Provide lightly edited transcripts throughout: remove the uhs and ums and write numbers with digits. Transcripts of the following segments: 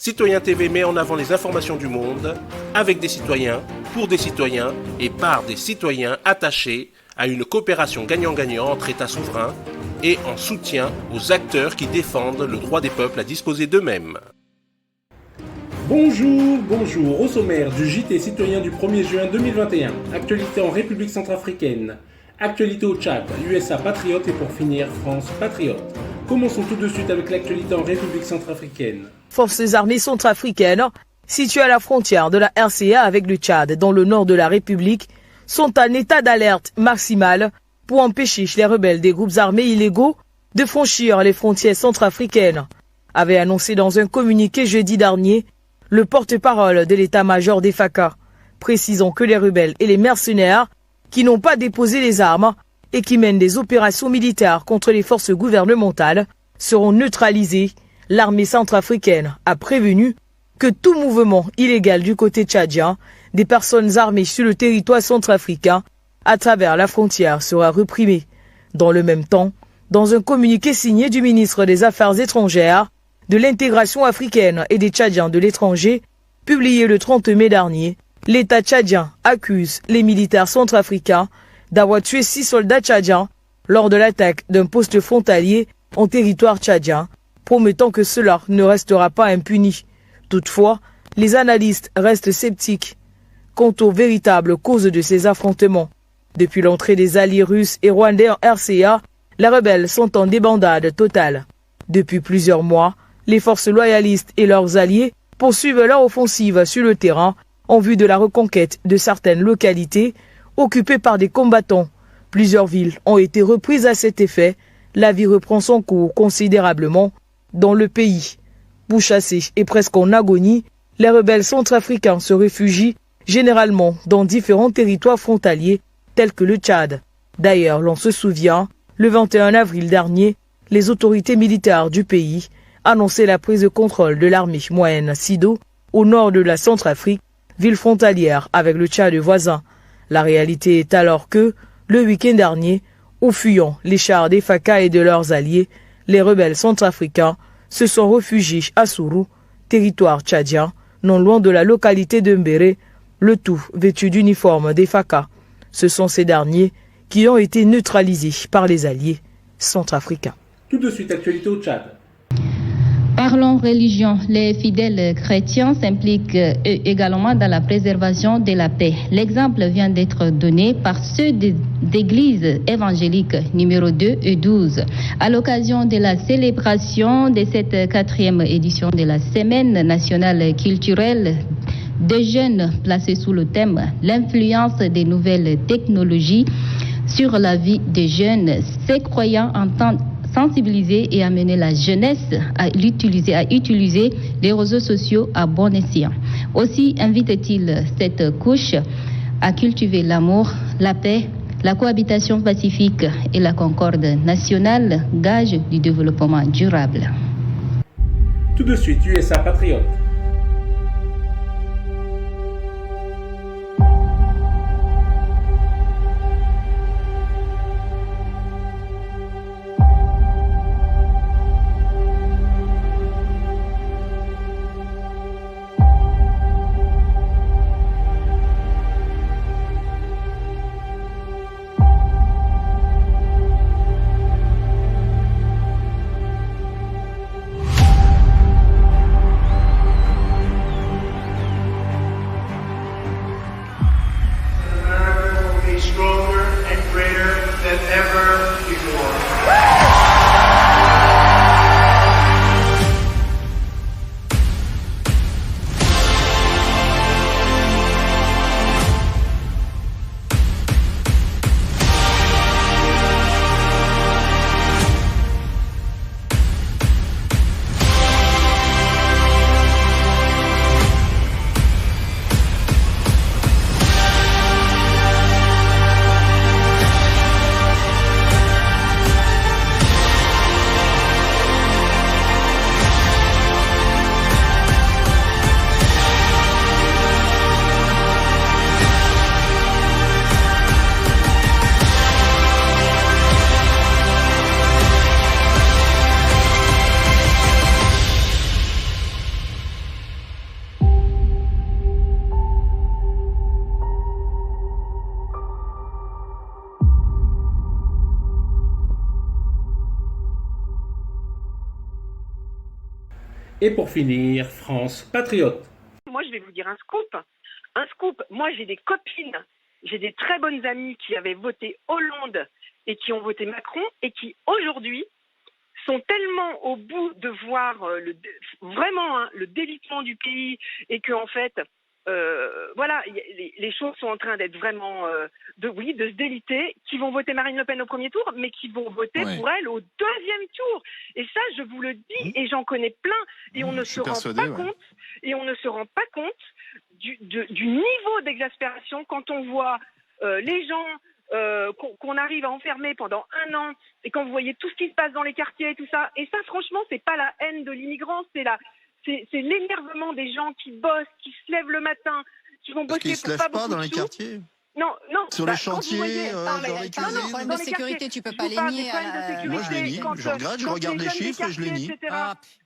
Citoyen TV met en avant les informations du monde, avec des citoyens, pour des citoyens et par des citoyens attachés à une coopération gagnant-gagnant entre États souverains et en soutien aux acteurs qui défendent le droit des peuples à disposer d'eux-mêmes. Bonjour, au sommaire du JT citoyen du 1er juin 2021. Actualité en République centrafricaine. Actualité au Tchad, USA patriote et pour finir, France patriote. Commençons tout de suite avec l'actualité en République centrafricaine. Forces armées centrafricaines, situées à la frontière de la RCA avec le Tchad dans le nord de la République, sont en état d'alerte maximale pour empêcher les rebelles des groupes armés illégaux de franchir les frontières centrafricaines, avait annoncé dans un communiqué jeudi dernier le porte-parole de l'état-major des FACA, précisant que les rebelles et les mercenaires qui n'ont pas déposé les armes et qui mènent des opérations militaires contre les forces gouvernementales seront neutralisés. L'armée centrafricaine a prévenu que tout mouvement illégal du côté tchadien des personnes armées sur le territoire centrafricain à travers la frontière sera réprimé. Dans le même temps, dans un communiqué signé du ministre des Affaires étrangères, de l'intégration africaine et des Tchadiens de l'étranger, publié le 30 mai dernier, l'État tchadien accuse les militaires centrafricains d'avoir tué 6 soldats tchadiens lors de l'attaque d'un poste frontalier en territoire tchadien, promettant que cela ne restera pas impuni. Toutefois, les analystes restent sceptiques quant aux véritables causes de ces affrontements. Depuis l'entrée des alliés russes et rwandais en RCA, les rebelles sont en débandade totale. Depuis plusieurs mois, les forces loyalistes et leurs alliés poursuivent leur offensive sur le terrain en vue de la reconquête de certaines localités occupées par des combattants. Plusieurs villes ont été reprises à cet effet. La vie reprend son cours considérablement dans le pays. Pourchassés et presque en agonie, les rebelles centrafricains se réfugient généralement dans différents territoires frontaliers tels que le Tchad. D'ailleurs, l'on se souvient, le 21 avril dernier, les autorités militaires du pays annonçaient la prise de contrôle de l'armée moyenne SIDO au nord de la Centrafrique, ville frontalière avec le Tchad voisin. La réalité est alors que, le week-end dernier, au fuyant les chars des FACA et de leurs alliés, les rebelles centrafricains se sont réfugiés à Sourou, territoire tchadien, non loin de la localité de Mbéré, le tout vêtu d'uniformes des FACA. Ce sont ces derniers qui ont été neutralisés par les alliés centrafricains. Tout de suite, actualité au Tchad. Parlons religion. Les fidèles chrétiens s'impliquent également dans la préservation de la paix. L'exemple vient d'être donné par ceux d'églises évangéliques numéro 2 et 12. À l'occasion de la célébration de cette 4e édition de la Semaine nationale culturelle des jeunes placés sous le thème « L'influence des nouvelles technologies sur la vie des jeunes », ces croyants entendent sensibiliser et amener la jeunesse à utiliser les réseaux sociaux à bon escient. Aussi invite-t-il cette couche à cultiver l'amour, la paix, la cohabitation pacifique et la concorde nationale, gage du développement durable. Tout de suite, USA patriote. Et pour finir, France Patriote. Moi, je vais vous dire un scoop. Un scoop. Moi, j'ai des copines, j'ai des très bonnes amies qui avaient voté Hollande et qui ont voté Macron et qui, aujourd'hui, sont tellement au bout de voir le délitement du pays et que, en fait, les choses sont en train d'être vraiment de se déliter, qui vont voter Marine Le Pen au premier tour, mais qui vont voter pour elle au deuxième tour. Et ça, je vous le dis, et j'en connais plein, et on ne se rend pas compte, et on ne se rend pas compte du niveau d'exaspération quand on voit les gens qu'on arrive à enfermer pendant 1 an, et quand vous voyez tout ce qui se passe dans les quartiers et tout ça. Et ça, franchement, c'est pas la haine de l'immigrant, c'est l'énervement des gens qui bossent, qui se lèvent le matin, qui vont bosser pour pas beaucoup de sous. Parce qu'ils se lèvent pas dans les quartiers. Non. Sur les chantiers, dans les cuisines. Non, problème de sécurité, tu peux pas les nier. Moi, je les nie. Je regarde les chiffres et je les nie.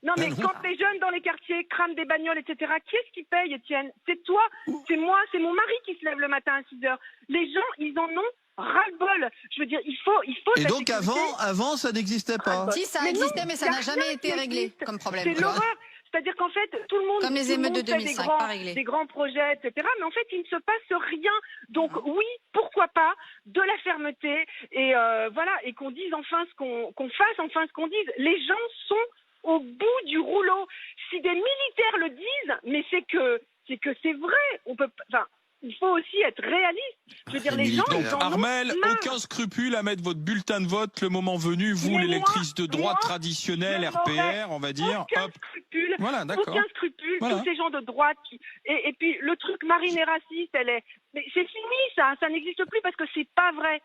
Non, mais quand les jeunes dans les quartiers crament des bagnoles, etc., qui est-ce qui paye, Étienne? C'est toi, c'est moi, c'est mon mari qui se lève le matin à 6h. Les gens, ils en ont ras-le-bol. Je veux dire, il faut. Et donc avant, ça n'existait pas. Si, ça existait, mais ça n'a jamais été réglé comme problème. C'est l'horreur. C'est-à-dire qu'en fait, tout le monde, comme les émeutes de 2005, pas réglé. Des grands projets, etc. Mais en fait, il ne se passe rien. Donc oui, pourquoi pas de la fermeté et et qu'on dise enfin qu'on fasse enfin ce qu'on dise. Les gens sont au bout du rouleau. Si des militaires le disent, mais c'est que c'est vrai. On peut, il faut aussi être réaliste. Je veux dire, les gens, ils en Armelle, ont marre. aucun scrupule à mettre votre bulletin de vote le moment venu, vous, l'électrice de droite traditionnelle, RPR, on va dire. Aucun scrupule. Voilà, d'accord. Aucun scrupule. Voilà. Tous ces gens de droite et puis le truc Marine est raciste, mais c'est fini ça n'existe plus parce que c'est pas vrai.